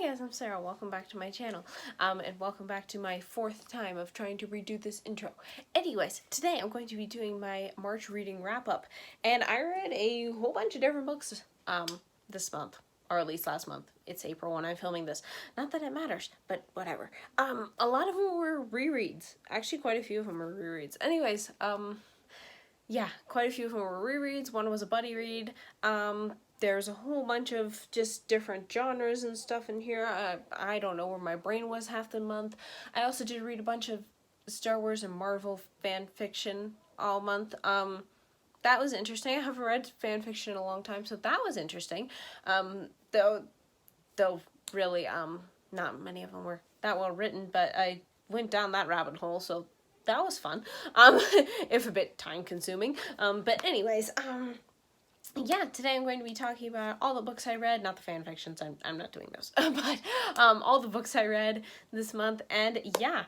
Hey guys, I'm Sarah. Welcome back to my channel. And welcome back to my fourth time of trying to redo this intro. Anyways, today I'm going to be doing my March reading wrap-up. And I read a whole bunch of different books this month. Or at least last month. It's April when I'm filming this. Not that it matters, but whatever. A lot of them were rereads. Actually, quite a few of them were rereads. Anyways, yeah, quite a few of them were rereads. One was a buddy read. There's a whole bunch of just different genres and stuff in here. I don't know where my brain was half the month. I also did read a bunch of Star Wars and Marvel fan fiction all month. That was interesting. I haven't read fan fiction in a long time, so that was interesting. Though really, not many of them were that well written, but I went down that rabbit hole, so that was fun. If a bit time consuming. But anyways, yeah, today I'm going to be talking about all the books I read, not the fan fictions, I'm not doing those, but all the books I read this month. And yeah,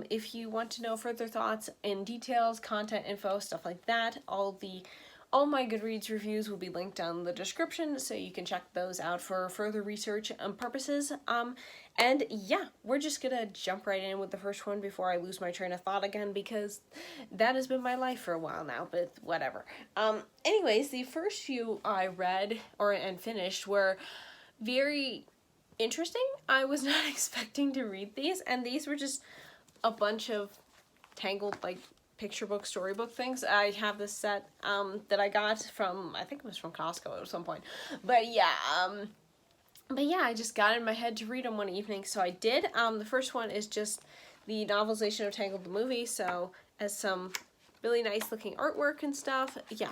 if you want to know further thoughts and details, content info, stuff like that, all my Goodreads reviews will be linked down in the description, so you can check those out for further research purposes. And yeah, we're just gonna jump right in with the first one before I lose my train of thought again, because that has been my life for a while now, but whatever. Anyways, the first few I read and finished were very interesting. I was not expecting to read these, and these were just a bunch of tangled, like, picture book, storybook things. I have this set that I got from, I think it was from Costco at some point. But yeah, I just got it in my head to read them one evening, so I did. The first one is just the novelization of Tangled the movie, so as some really nice looking artwork and stuff. Yeah,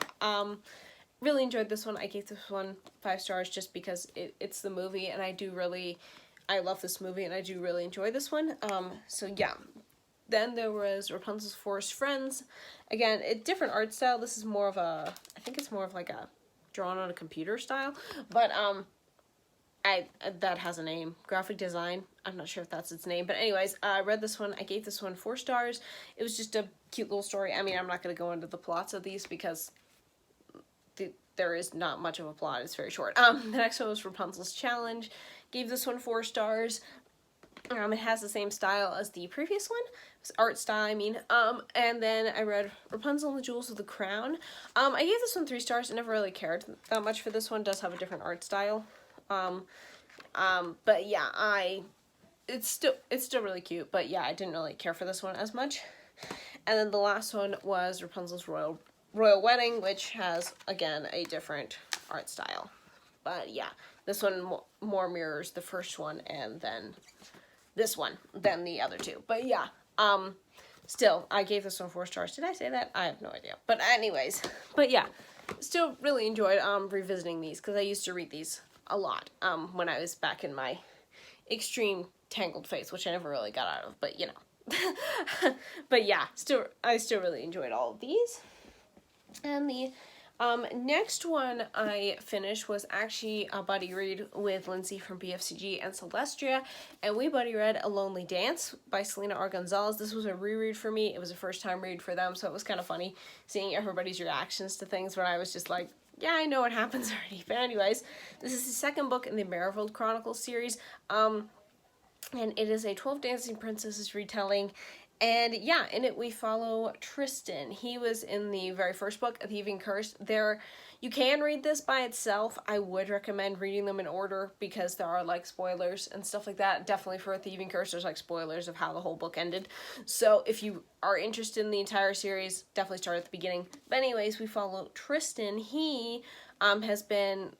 really enjoyed this one. I gave this one 5 stars just because it's the movie, and I love this movie, and I do really enjoy this one. So yeah. Then there was Rapunzel's Forest Friends. Again, a different art style. This is more of a, I think it's more of like a drawn on a computer style. But that has a name. Graphic design. I'm not sure if that's its name. But anyways, I read this one. I gave this one 4 stars. It was just a cute little story. I mean, I'm not going to go into the plots of these because there is not much of a plot. It's very short. The next one was Rapunzel's Challenge. Gave this one 4 stars. It has the same style as the previous one, art style, I mean. And then I read Rapunzel and the Jewels of the Crown. I gave this one 3 stars. I never really cared that much for this one. It does have a different art style. But yeah, it's still really cute. But yeah, I didn't really care for this one as much. And then the last one was Rapunzel's Royal Wedding, which has, again, a different art style. But yeah, this one more mirrors the first one, and then this one than the other two. But yeah, still, I gave this one 4 stars. Did I say that? I have no idea. But anyways, but yeah, still really enjoyed revisiting these, because I used to read these a lot when I was back in my extreme Tangled phase, which I never really got out of, but you know. But yeah, I still really enjoyed all of these. And the next one I finished was actually a buddy read with Lindsay from BFCG and Celestia, and we buddy read A Lonely Dance by Selena R. Gonzalez. This was a reread for me. It was a first time read for them, so it was kind of funny seeing everybody's reactions to things when I was just like, yeah, I know what happens already. But anyways, this is the second book in the Marigold Chronicles series, and it is a 12 Dancing Princesses retelling. And yeah, in it we follow Tristan. He was in the very first book, A Thieving Curse. You can read this by itself. I would recommend reading them in order because there are like spoilers and stuff like that. Definitely for A Thieving Curse, there's like spoilers of how the whole book ended. So if you are interested in the entire series, definitely start at the beginning. But anyways, we follow Tristan. He has been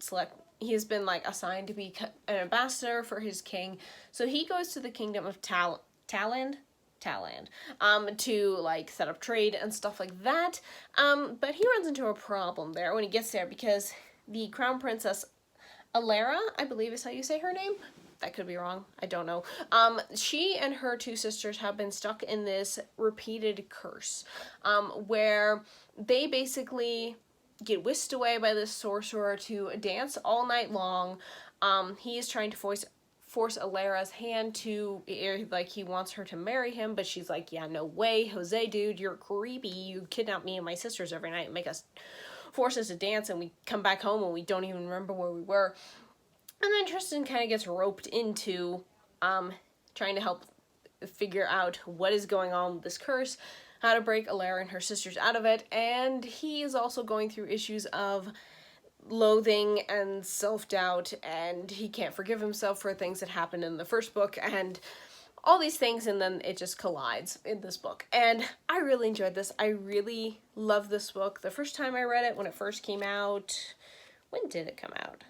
like assigned to be an ambassador for his king. So he goes to the kingdom of Talland, to like set up trade and stuff like that. But he runs into a problem there when he gets there, because the crown princess Alara, I believe is how you say her name. That could be wrong. I don't know. She and her 2 sisters have been stuck in this repeated curse, where they basically get whisked away by this sorcerer to dance all night long. He is trying to force Alara's hand to, like, he wants her to marry him, but she's like, yeah, no way, Jose, dude, you're creepy. You kidnap me and my sisters every night and force us to dance, and we come back home and we don't even remember where we were. And then Tristan kind of gets roped into trying to help figure out what is going on with this curse, how to break Alara and her sisters out of it, and he is also going through issues of loathing and self-doubt, and he can't forgive himself for things that happened in the first book, and all these things, and then it just collides in this book. And I really enjoyed this. I really love this book. The first time I read it, when it first came out, when did it come out?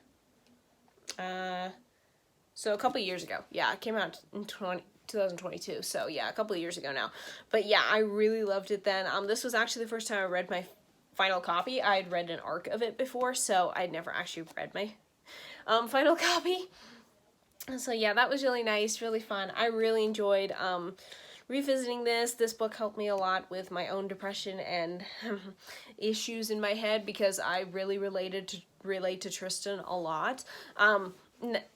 So a couple years ago. Yeah, it came out in 2022, so yeah, a couple of years ago now. But yeah, I really loved it then. This was actually the first time I read my final copy. I'd read an arc of it before, so I'd never actually read my final copy. So yeah, that was really nice, really fun. I really enjoyed revisiting this. This book helped me a lot with my own depression and issues in my head, because I really relate to Tristan a lot.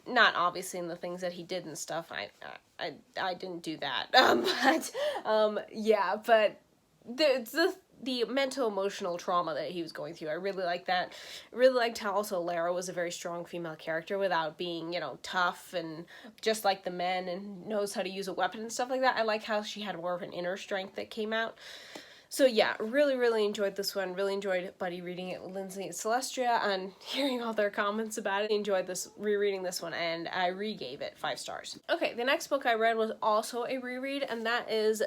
Not obviously in the things that he did and stuff. I didn't do that. Yeah, but the mental emotional trauma that he was going through, I really liked that. I really liked how also Lara was a very strong female character without being, you know, tough and just like the men and knows how to use a weapon and stuff like that. I like how she had more of an inner strength that came out. So yeah, really enjoyed this one. Really enjoyed buddy reading it with Lindsay and Celestia and hearing all their comments about it. I enjoyed rereading this one, and I re-gave it 5 stars. Okay, the next book I read was also a reread, and that is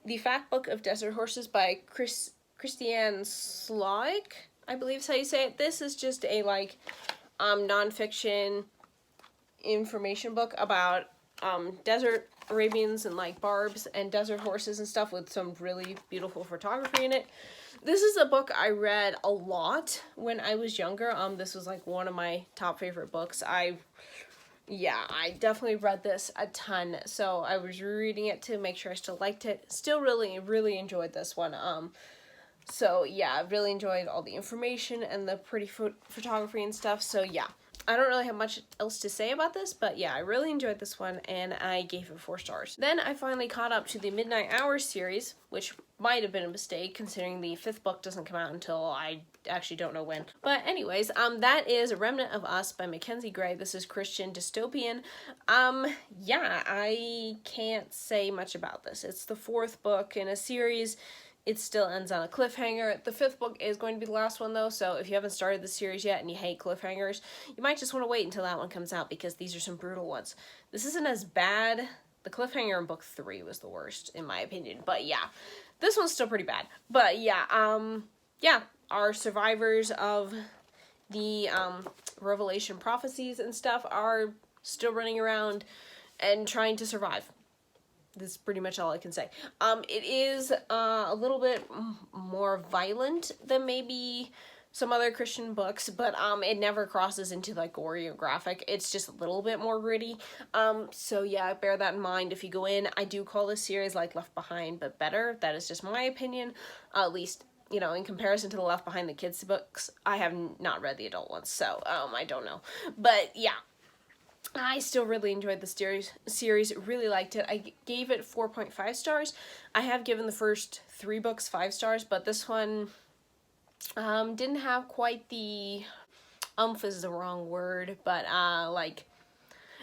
The Fact Book of Desert Horses by Christiane Sloik, I believe is how you say it. This is just a nonfiction information book about desert Arabians and like barbs and desert horses and stuff, with some really beautiful photography in it. This is a book I read a lot when I was younger. This was like one of my top favorite books. I definitely read this a ton, so I was rereading it to make sure I still liked it. Still really enjoyed this one. So yeah, I really enjoyed all the information and the pretty photography and stuff. So yeah, I don't really have much else to say about this, but yeah, I really enjoyed this one, and I gave it 4 stars. Then I finally caught up to the Midnight Hours series, which might have been a mistake considering the 5th book doesn't come out until I actually don't know when. But anyways, that is Remnant of Us by Mackenzie Gray. This is Christian dystopian. Yeah, I can't say much about this. It's the 4th book in a series. It still ends on a cliffhanger. The 5th book is going to be the last one, though, so if you haven't started the series yet and you hate cliffhangers, you might just want to wait until that one comes out, because these are some brutal ones. This isn't as bad. The cliffhanger in book 3 was the worst, in my opinion, but yeah, this one's still pretty bad. But yeah, yeah, our survivors of the Revelation prophecies and stuff are still running around and trying to survive. That's pretty much all I can say. It is a little bit more violent than maybe some other Christian books, but it never crosses into like gory or graphic. It's just a little bit more gritty. So yeah, bear that in mind if you go in. I do call this series like Left Behind, but better. That is just my opinion, at least, you know, in comparison to the Left Behind the kids books. I have not read the adult ones, so I don't know. But yeah, I still really enjoyed the series, really liked it. I gave it 4.5 stars. I have given the first 3 books 5 stars, but this one didn't have quite the is the wrong word, but like,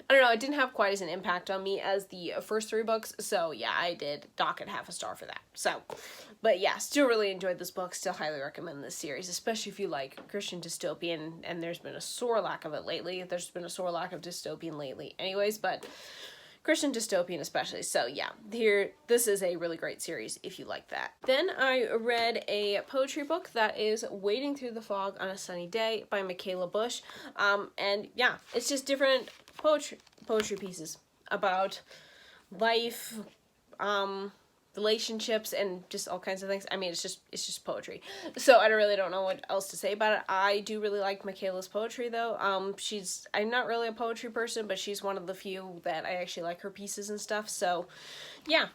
I don't know, it didn't have quite as an impact on me as the first 3 books, so yeah, I did dock it half a star for that. So, but yeah, still really enjoyed this book, still highly recommend this series, especially if you like Christian dystopian, and there's been a sore lack of it lately. There's been a sore lack of dystopian lately anyways, but Christian dystopian especially. So yeah, this is a really great series if you like that. Then I read a poetry book that is Wading Through the Fog on a Sunny Day by Michaela Bush. And yeah, it's just different poetry pieces about life, relationships, and just all kinds of things. I mean, it's just poetry. So I really don't know what else to say about it. I do really like Michaela's poetry though. I'm not really a poetry person, but she's one of the few that I actually like her pieces and stuff. So yeah.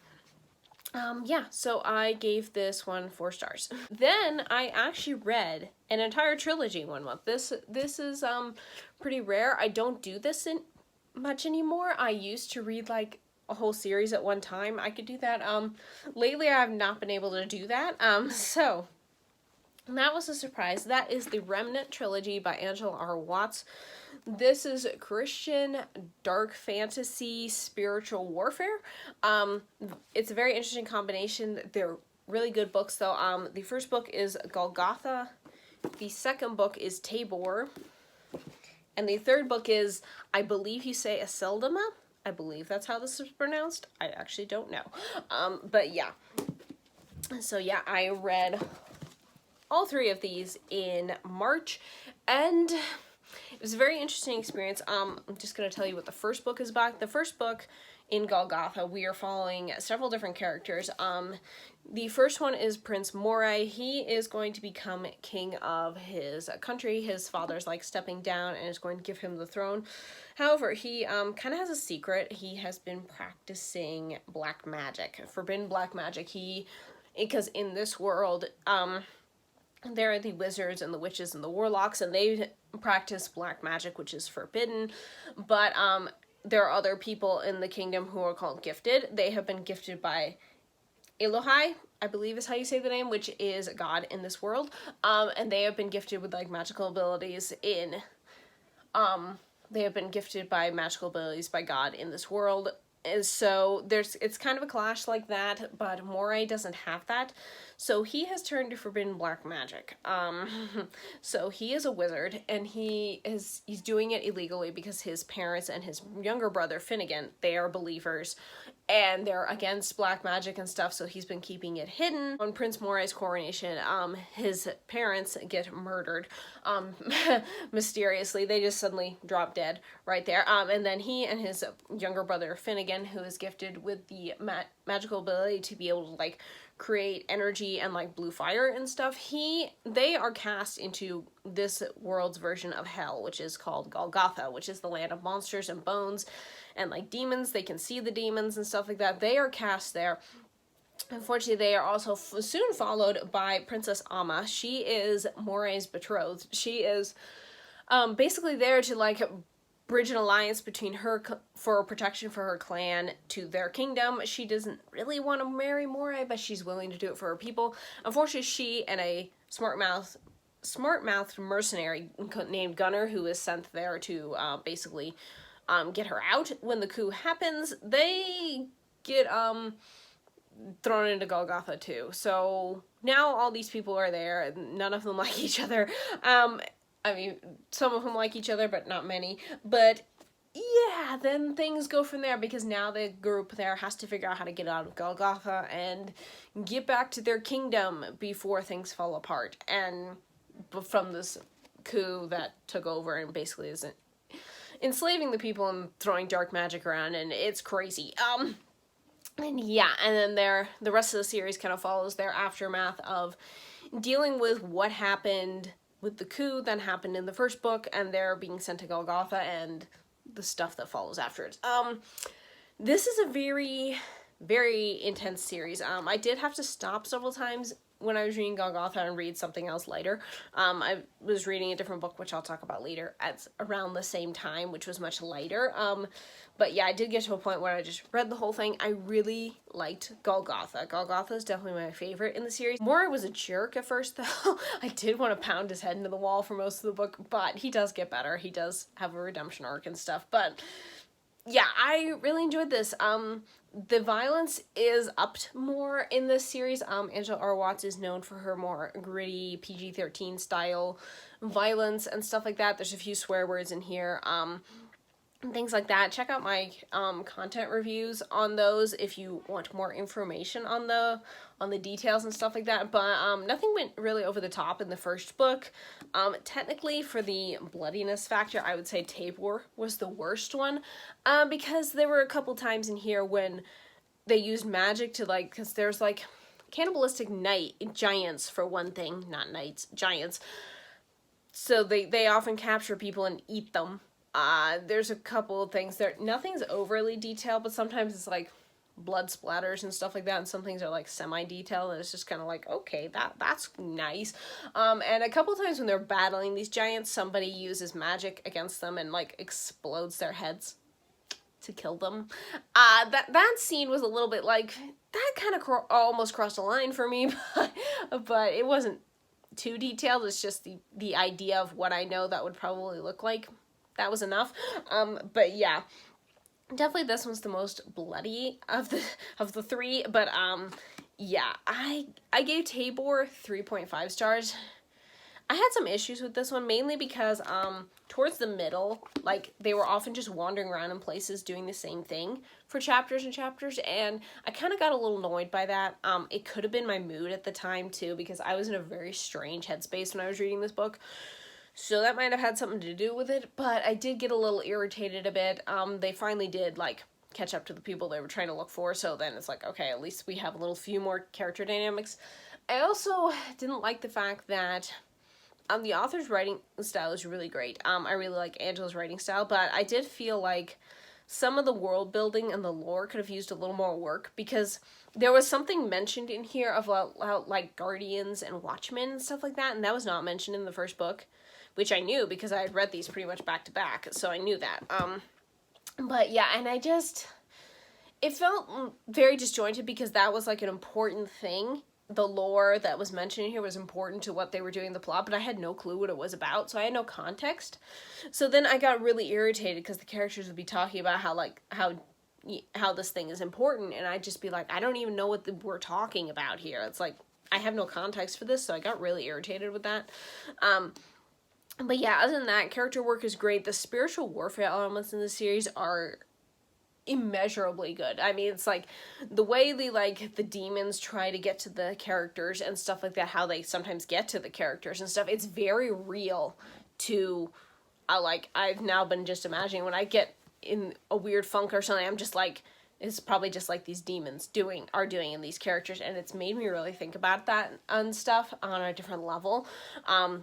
Yeah, so I gave this one 4 stars. Then I actually read an entire trilogy in 1 month. This is pretty rare. I don't do this much anymore. I used to read like a whole series at one time. I could do that. Lately I have not been able to do that. So that was a surprise. That is the Remnant Trilogy by Angela R. Watts. This is Christian dark fantasy spiritual warfare. It's a very interesting combination. They're really good books though. The first book is Golgotha. The second book is Tabor. And the third book is, I believe you say Aceldama. I believe that's how this is pronounced. I actually don't know. But yeah. So yeah, I read all three of these in March, and it was a very interesting experience. I'm just going to tell you what the first book is about. The first book, in Golgotha, we are following several different characters. The first one is Prince Moray. He is going to become king of his country. His father's like stepping down and is going to give him the throne. However, he kind of has a secret. He has been practicing black magic, forbidden black magic. Because in this world, there are the wizards and the witches and the warlocks, and they practice black magic, which is forbidden. But there are other people in the kingdom who are called gifted. They have been gifted by Elohai, I believe is how you say the name, which is God in this world. And they have been gifted with like magical abilities they have been gifted by magical abilities by God in this world. And so it's kind of a clash like that, but Moray doesn't have that. So he has turned to forbidden black magic. So he is a wizard, and he's doing it illegally because his parents and his younger brother Finnegan, they are believers, and they're against black magic and stuff, so he's been keeping it hidden. On Prince Moray's coronation, his parents get murdered, mysteriously. They just suddenly drop dead right there. And then he and his younger brother Finnegan, who is gifted with the magical ability to be able to like create energy and like blue fire and stuff, they are cast into this world's version of hell, which is called Golgotha, which is the land of monsters and bones and like demons. They can see the demons and stuff like that. They are cast there. Unfortunately, they are also soon followed by Princess Amma. She is Moray's betrothed. She is basically there to like bridge an alliance between her for protection for her clan to their kingdom. She doesn't really want to marry Moray, but she's willing to do it for her people. Unfortunately, she and a smart-mouthed mercenary named Gunnar, who is sent there to basically get her out. When the coup happens, they get thrown into Golgotha too. So now all these people are there. None of them like each other. I mean, some of them like each other, but not many. But yeah, then things go from there, because now the group there has to figure out how to get out of Golgotha and get back to their kingdom before things fall apart. And from this coup that took over and basically is enslaving the people and throwing dark magic around, and it's crazy. And yeah, and then the rest of the series kind of follows their aftermath of dealing with what happened with the coup that happened in the first book, and they're being sent to Golgotha and the stuff that follows afterwards. This is a very, very intense series. I did have to stop several times when I was reading Golgotha and read something else later. I was reading a different book, which I'll talk about later, at around the same time, which was much lighter. But yeah, I did get to a point where I just read the whole thing. I really liked Golgotha. Golgotha is definitely my favorite in the series. Moray was a jerk at first, though. I did want to pound his head into the wall for most of the book, but he does get better. He does have a redemption arc and stuff, but yeah, I really enjoyed this. The violence is upped more in this series. Angela R. Watts is known for her more gritty PG-13 style violence and stuff like that. There's a few swear words in here, things like that. Check out my content reviews on those if you want more information on the details and stuff like that. But nothing went really over the top in the first book. Technically, for the bloodiness factor, I would say Tabor was the worst one, because there were a couple times in here when they used magic to like, because there's like cannibalistic giants for one thing, not knights, giants. So they often capture people and eat them. There's a couple of things there. Nothing's overly detailed, but sometimes it's like blood splatters and stuff like that, and some things are like semi-detailed, and it's just kind of like, okay, that's nice. And a couple of times when they're battling these giants, somebody uses magic against them and like explodes their heads to kill them. That scene was a little bit like, that kind of almost crossed a line for me, but it wasn't too detailed. It's just the idea of what I know that would probably look like that was enough. But yeah, definitely this one's the most bloody of the three, but yeah, I gave Tabor 3.5 stars. I had some issues with this one, mainly because towards the middle, like, they were often just wandering around in places doing the same thing for chapters and chapters, and I kind of got a little annoyed by that. It could have been my mood at the time too, because I was in a very strange headspace when I was reading this book. So that might have had something to do with it, but I did get a little irritated a bit. They finally did, like, catch up to the people they were trying to look for, so then it's like, okay, at least we have a little few more character dynamics. I also didn't like the fact that the author's writing style is really great. I really like Angela's writing style, but I did feel like some of the world building and the lore could have used a little more work, because there was something mentioned in here about like guardians and watchmen and stuff like that, and that was not mentioned in the first book, which I knew because I had read these pretty much back to back, so I knew that. But yeah, and it felt very disjointed, because that was like an important thing. The lore that was mentioned here was important to what they were doing in the plot, but I had no clue what it was about, so I had no context. So then I got really irritated because the characters would be talking about how this thing is important, and I'd just be like, I don't even know what we're talking about here. It's like, I have no context for this, so I got really irritated with that. But yeah, other than that, character work is great. The spiritual warfare elements in the series are immeasurably good. I mean, it's like the way the demons try to get to the characters and stuff like that, how they sometimes get to the characters and stuff, it's very real to, I've now been just imagining when I get in a weird funk or something, I'm just like, it's probably just like these demons are doing in these characters, and it's made me really think about that and stuff on a different level.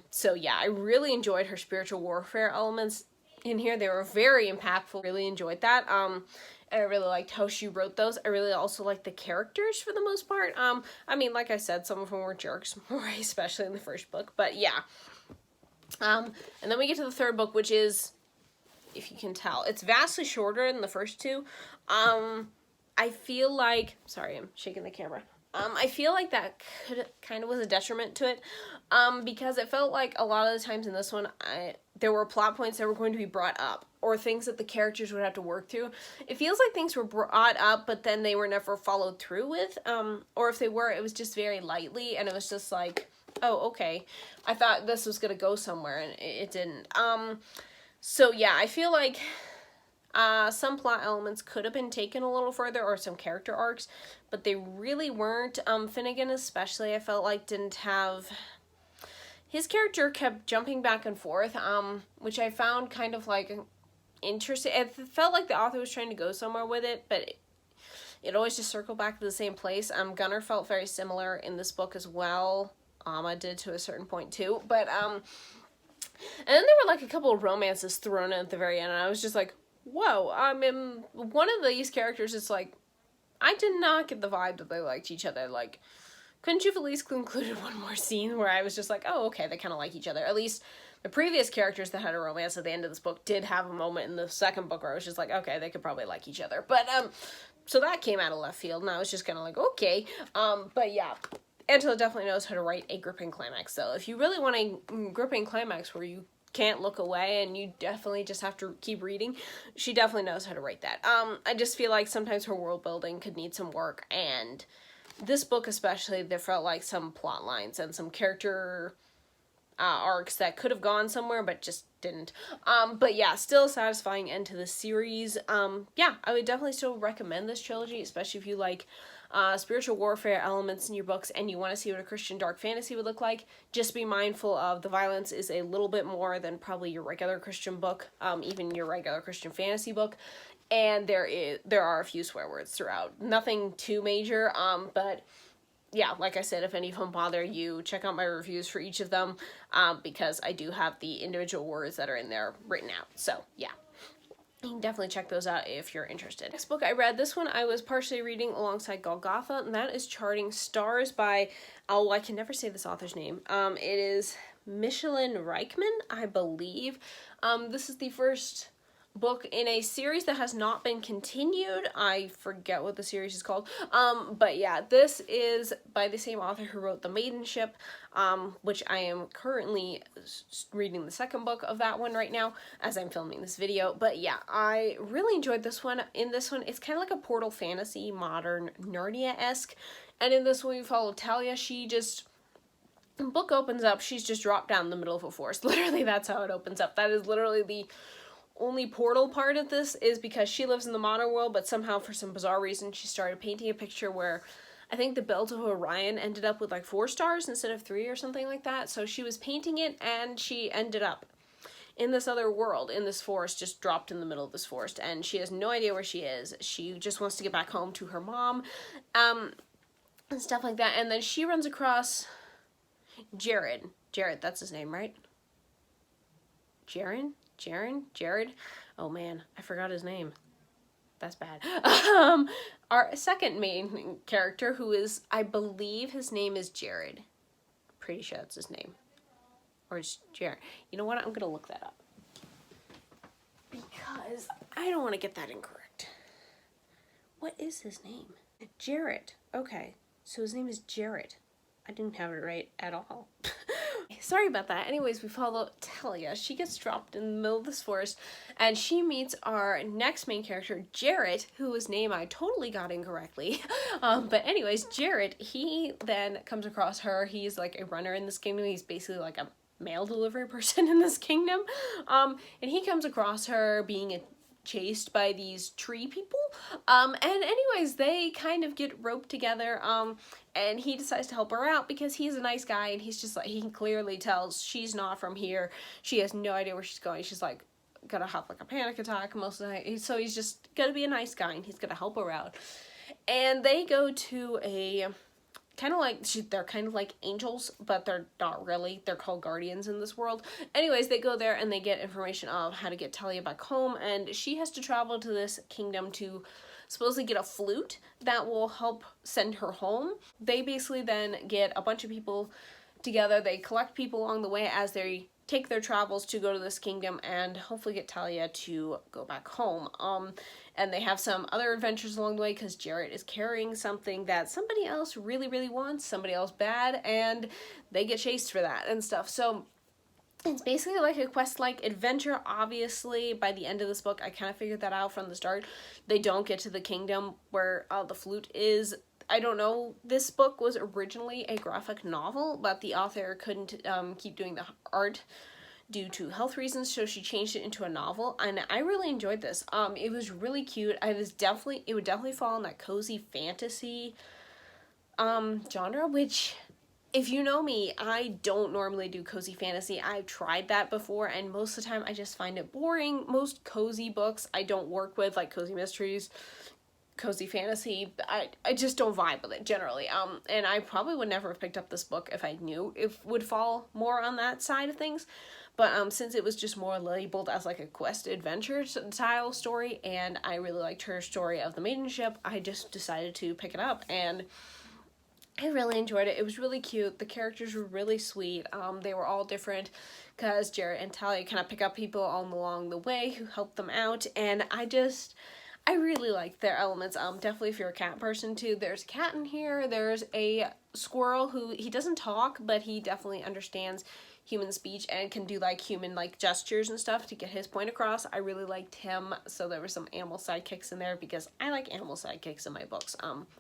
So yeah, I really enjoyed her spiritual warfare elements in here. They were very impactful. Really enjoyed that. And I really liked how she wrote those. I really also liked the characters for the most part. I mean, like I said, some of them were jerks, especially in the first book, but yeah. And then we get to the third book, which is, if you can tell, it's vastly shorter than the first two. I feel like, sorry, I'm shaking the camera. I feel like that kind of was a detriment to it, because it felt like a lot of the times in this one, there were plot points that were going to be brought up, or things that the characters would have to work through. It feels like things were brought up, but then they were never followed through with, or if they were, it was just very lightly, and it was just like, oh, okay, I thought this was gonna go somewhere, and it didn't. So yeah, I feel like some plot elements could have been taken a little further, or some character arcs, but they really weren't. Finnegan especially, I felt like didn't have... His character kept jumping back and forth, which I found kind of like interesting. It felt like the author was trying to go somewhere with it, but it always just circled back to the same place. Gunnar felt very similar in this book as well. Amma did to a certain point too, but and then there were like a couple of romances thrown in at the very end, and I was just like, whoa, in one of these characters, it's like, I did not get the vibe that they liked each other. Like, couldn't you have at least concluded one more scene where I was just like, oh, okay, they kind of like each other. At least the previous characters that had a romance at the end of this book did have a moment in the second book where I was just like, okay, they could probably like each other. But, so that came out of left field, and I was just kind of like, okay. But yeah, Angela definitely knows how to write a gripping climax. So if you really want a gripping climax where you can't look away and you definitely just have to keep reading, she definitely knows how to write that. I just feel like sometimes her world building could need some work, and this book especially, there felt like some plot lines and some character arcs that could have gone somewhere but just didn't. But yeah, still a satisfying end to the series. Yeah, I would definitely still recommend this trilogy, especially if you like spiritual warfare elements in your books and you want to see what a Christian dark fantasy would look like. Just be mindful of the violence is a little bit more than probably your regular Christian book, even your regular Christian fantasy book, and there are a few swear words throughout. Nothing too major, but yeah, like I said, if any of them bother you, check out my reviews for each of them, because I do have the individual words that are in there written out. So yeah, you can definitely check those out if you're interested. Next book I read, this one I was partially reading alongside Golgotha, and that is Charting Stars by, oh, I can never say this author's name. It is Michelin Reichman, I believe. This is the first book in a series that has not been continued. I forget what the series is called. But yeah, this is by the same author who wrote The Maidenship, which I am currently reading the second book of that one right now as I'm filming this video. But yeah, I really enjoyed this one. In this one, it's kind of like a portal fantasy, modern Narnia-esque. And in this one, we follow Talia. She just... The book opens up, she's just dropped down in the middle of a forest. Literally, that's how it opens up. That is literally the only portal part of this, is because she lives in the modern world, but somehow for some bizarre reason she started painting a picture where I think the belt of Orion ended up with like 4 stars instead of 3 or something like that. So she was painting it and she ended up in this other world, in this forest, just dropped in the middle of this forest, and she has no idea where she is. She just wants to get back home to her mom, and stuff like that. And then she runs across Jared, that's his name, right? Jared? Oh man, I forgot his name. That's bad. Our second main character, who is, I believe his name is Jared. Pretty sure that's his name. Or it's Jared. You know what? I'm gonna look that up. Because I don't want to get that incorrect. What is his name? Jared. Okay, so his name is Jared. I didn't have it right at all. Sorry about that. Anyways, we follow Talia. She gets dropped in the middle of this forest, and she meets our next main character, Jarrett, whose name I totally got incorrectly. But anyways, Jarrett, he then comes across her. He's like a runner in this kingdom. He's basically like a mail delivery person in this kingdom. And he comes across her being chased by these tree people, and anyways, they kind of get roped together, and he decides to help her out because he's a nice guy, and he's just like, he clearly tells she's not from here, she has no idea where she's going, she's like gonna have like a panic attack most of the night, so he's just gonna be a nice guy and he's gonna help her out. And they go to a kind of like, they're kind of like angels, but they're not really. They're called guardians in this world. Anyways, they go there and they get information of how to get Talia back home, and she has to travel to this kingdom to supposedly get a flute that will help send her home. They basically then get a bunch of people together. They collect people along the way as they take their travels to go to this kingdom and hopefully get Talia to go back home. And they have some other adventures along the way because Jarrett is carrying something that somebody else really, really wants, somebody else bad, and they get chased for that and stuff. So it's basically like a quest-like adventure. Obviously, by the end of this book, I kind of figured that out from the start. They don't get to the kingdom where the flute is. I don't know, this book was originally a graphic novel, but the author couldn't keep doing the art due to health reasons, so she changed it into a novel, and I really enjoyed this. It was really cute. It would definitely fall in that cozy fantasy genre, which, if you know me, I don't normally do cozy fantasy. I've tried that before, and most of the time I just find it boring. Most cozy books I don't work with, like cozy mysteries, cozy fantasy, I just don't vibe with it generally. And I probably would never have picked up this book if I knew it would fall more on that side of things. But since it was just more labeled as like a quest adventure style story, and I really liked her story of the Maidenship, I just decided to pick it up, and I really enjoyed it. It was really cute. The characters were really sweet. They were all different because Jarrett and Talia kind of pick up people all along the way who help them out, and I really liked their elements. Definitely if you're a cat person too. There's a cat in here. There's a squirrel who, he doesn't talk, but he definitely understands human speech and can do like human like gestures and stuff to get his point across. I really liked him. So there were some animal sidekicks in there because I like animal sidekicks in my books,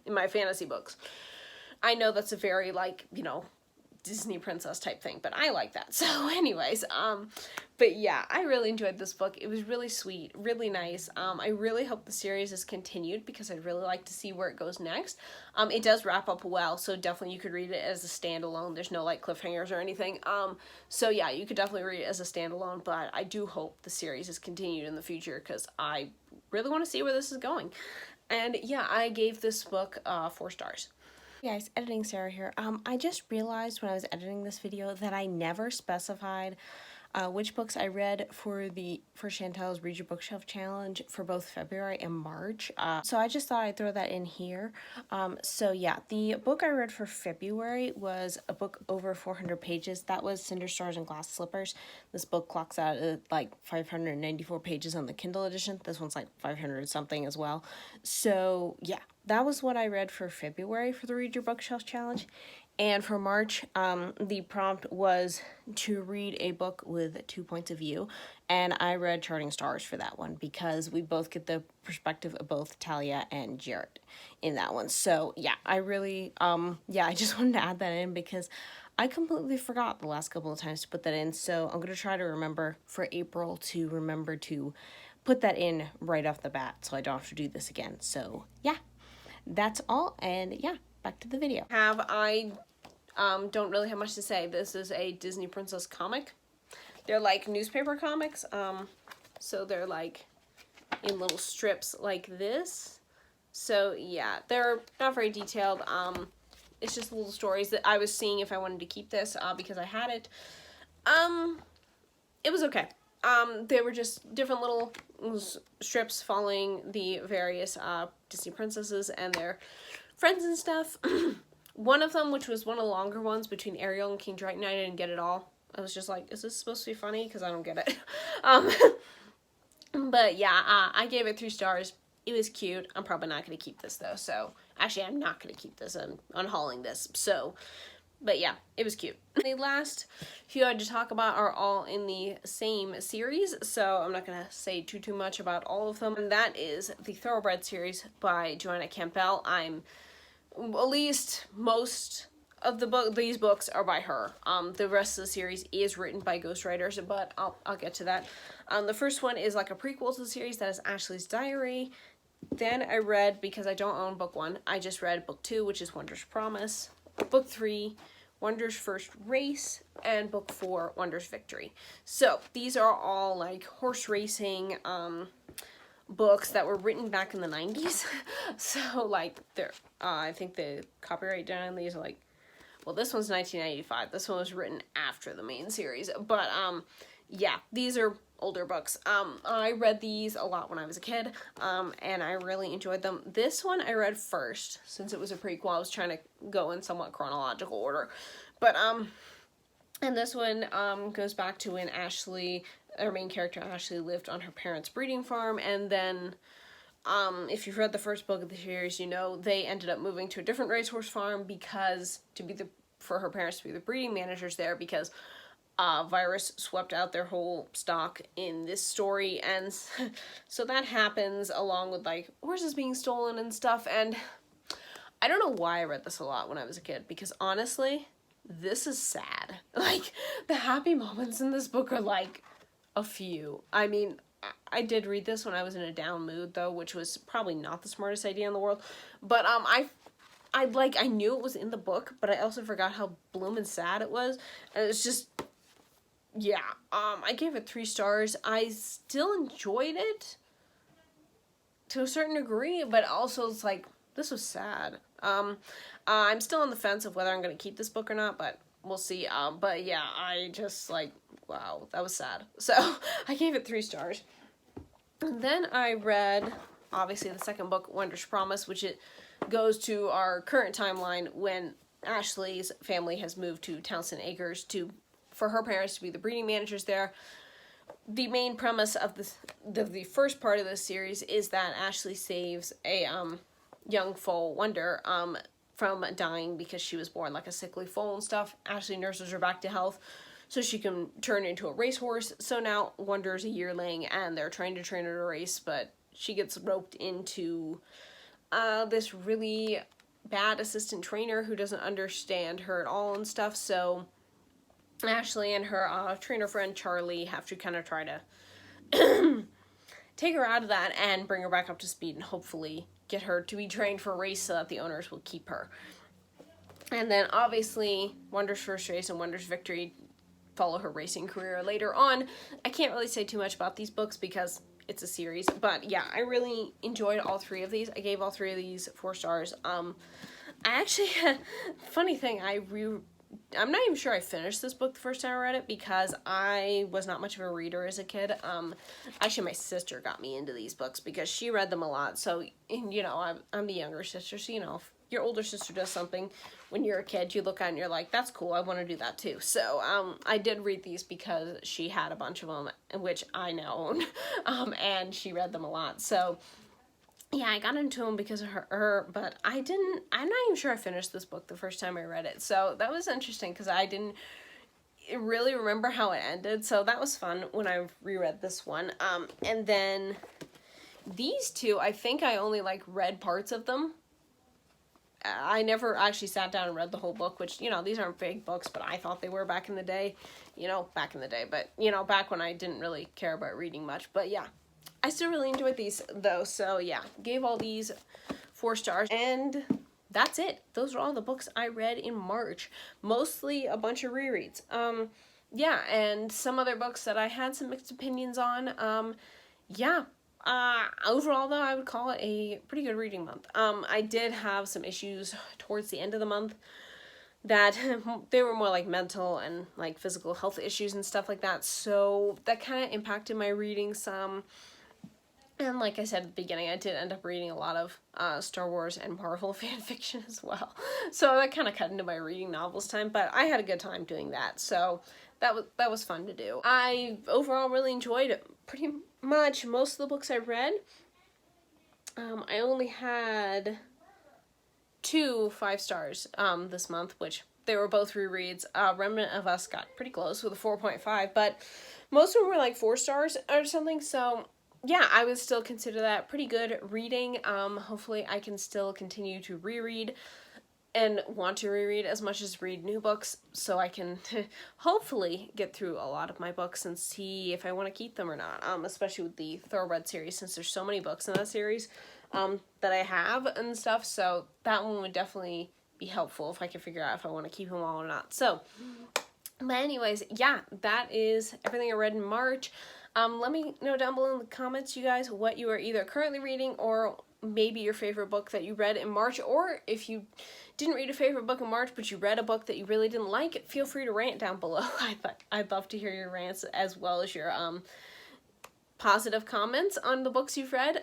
in my fantasy books. I know that's a very like, you know, Disney princess type thing, but I like that. So anyways, but yeah, I really enjoyed this book. It was really sweet, really nice. I really hope the series is continued because I'd really like to see where it goes next. It does wrap up well, so definitely you could read it as a standalone. There's no like cliffhangers or anything. So yeah, you could definitely read it as a standalone, but I do hope the series is continued in the future because I really want to see where this is going. And yeah, I gave this book 4 stars. Hey guys, Editing Sarah here. I just realized when I was editing this video that I never specified which books I read for Chantel's Read Your Bookshelf Challenge for both February and March. So I just thought I'd throw that in here. So yeah, the book I read for February was a book over 400 pages. That was Cinder Stars and Glass Slippers. This book clocks out at like 594 pages on the Kindle edition. This one's like 500 something as well. So yeah, that was what I read for February for the Read Your Bookshelf Challenge. And for March, the prompt was to read a book with 2 points of view. And I read Charting Stars for that one because we both get the perspective of both Talia and Jarrett in that one. So yeah, I really, I just wanted to add that in because I completely forgot the last couple of times to put that in. So I'm going to try to remember for April to remember to put that in right off the bat so I don't have to do this again. So yeah, that's all. And yeah, back to the video. Don't really have much to say. This is a Disney Princess comic. They're like newspaper comics. So they're like in little strips like this. So yeah, they're not very detailed. It's just little stories that I was seeing if I wanted to keep this because I had it. It was okay. They were just different little strips following the various Disney princesses and their friends and stuff. One of them, which was one of the longer ones between Ariel and King Triton, I didn't get it all. I was just like, is this supposed to be funny? Because I don't get it. But yeah, I gave it 3 stars. It was cute. I'm probably not going to keep this though. So actually, I'm not going to keep this. I'm unhauling this. So, but yeah, it was cute. The last few I had to talk about are all in the same series. So I'm not going to say too much about all of them. And that is the Thoroughbred series by Joanna Campbell. At least most of these books are by her. The rest of the series is written by ghostwriters, but I'll get to that. The first one is like a prequel to the series. That is Ashley's Diary. Then I read, because I don't own book 1, I just read book 2, which is Wonder's Promise. Book 3, Wonder's First Race, and book 4, Wonder's Victory. So these are all like horse racing books that were written back in the 90s. So like they're I think the copyright date on these are like, well, this one's 1995. This one was written after the main series. But yeah, these are older books. I read these a lot when I was a kid, and I really enjoyed them. This one I read first since it was a prequel. I was trying to go in somewhat chronological order. But and this one goes back to when Ashley, our main character Ashley, lived on her parents' breeding farm, and then if you've read the first book of the series, you know they ended up moving to a different racehorse farm because for her parents to be the breeding managers there, because virus swept out their whole stock in this story. And so that happens along with like horses being stolen and stuff. And I don't know why I read this a lot when I was a kid, because honestly, this is sad. Like, the happy moments in this book are like a few. I mean, I did read this when I was in a down mood though, which was probably not the smartest idea in the world. But I knew it was in the book, but I also forgot how bloomin' sad it was. And it's just, yeah, I gave it 3 stars. I still enjoyed it to a certain degree, but also it's like, this was sad. I'm still on the fence of whether I'm going to keep this book or not, but we'll see. But yeah, I just like, wow, that was sad. So I gave it 3 stars. And then I read, obviously, the second book, Wonder's Promise, which it goes to our current timeline when Ashley's family has moved to Townsend Acres for her parents to be the breeding managers there. The main premise of the first part of this series is that Ashley saves a young foal, Wonder, from dying because she was born like a sickly foal and stuff. Ashley nurses her back to health so she can turn into a racehorse. So now Wonder's a yearling and they're trying to train her to race, but she gets roped into this really bad assistant trainer who doesn't understand her at all and stuff. So Ashley and her trainer friend Charlie have to kind of try to take her out of that and bring her back up to speed and hopefully get her to be trained for a race so that the owners will keep her. And then obviously Wonder's First Race and Wonder's Victory follow her racing career later on. I can't really say too much about these books because it's a series, but yeah, I really enjoyed all 3 of these. I gave all 3 of these 4 stars. I actually, funny thing, I I'm not even sure I finished this book the first time I read it because I was not much of a reader as a kid. Actually, my sister got me into these books because she read them a lot. So, you know, I'm the younger sister, so, you know, if your older sister does something when you're a kid, you look at it and you're like, that's cool, I want to do that too. So, I did read these because she had a bunch of them, which I now own, and she read them a lot. So, yeah, I got into them because of her, but I'm not even sure I finished this book the first time I read it. So that was interesting because I didn't really remember how it ended. So that was fun when I reread this one. And then these two, I think I only like read parts of them. I never actually sat down and read the whole book, which, you know, these aren't big books, but I thought they were back in the day, but, you know, back when I didn't really care about reading much. But yeah, I still really enjoyed these though, so yeah, gave all these 4 stars, and that's it. Those are all the books I read in March. Mostly a bunch of rereads. Yeah, and some other books that I had some mixed opinions on. Yeah. Overall though, I would call it a pretty good reading month. I did have some issues towards the end of the month that they were more like mental and like physical health issues and stuff like that, so that kind of impacted my reading some. And like I said at the beginning, I did end up reading a lot of Star Wars and Marvel fan fiction as well. So that kind of cut into my reading novels time, but I had a good time doing that. So that was fun to do. I overall really enjoyed pretty much most of the books I read. I only had 2 5 stars this month, which they were both rereads. Remnant of Us got pretty close with a 4.5, but most of them were like 4 stars or something, so yeah, I would still consider that pretty good reading. Hopefully I can still continue to reread and want to reread as much as read new books, so I can hopefully get through a lot of my books and see if I want to keep them or not, especially with the Thoroughbred series, since there's so many books in that series that I have and stuff, so that one would definitely be helpful if I can figure out if I want to keep them all or not. So, but anyways, yeah, that is everything I read in March. Let me know down below in the comments, you guys, what you are either currently reading or maybe your favorite book that you read in March, or if you didn't read a favorite book in March but you read a book that you really didn't like, feel free to rant down below. I'd love to hear your rants as well as your positive comments on the books you've read.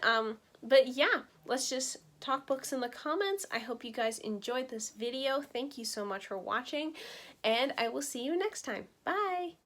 But yeah, let's just talk books in the comments. I hope you guys enjoyed this video. Thank you so much for watching, and I will see you next time. Bye!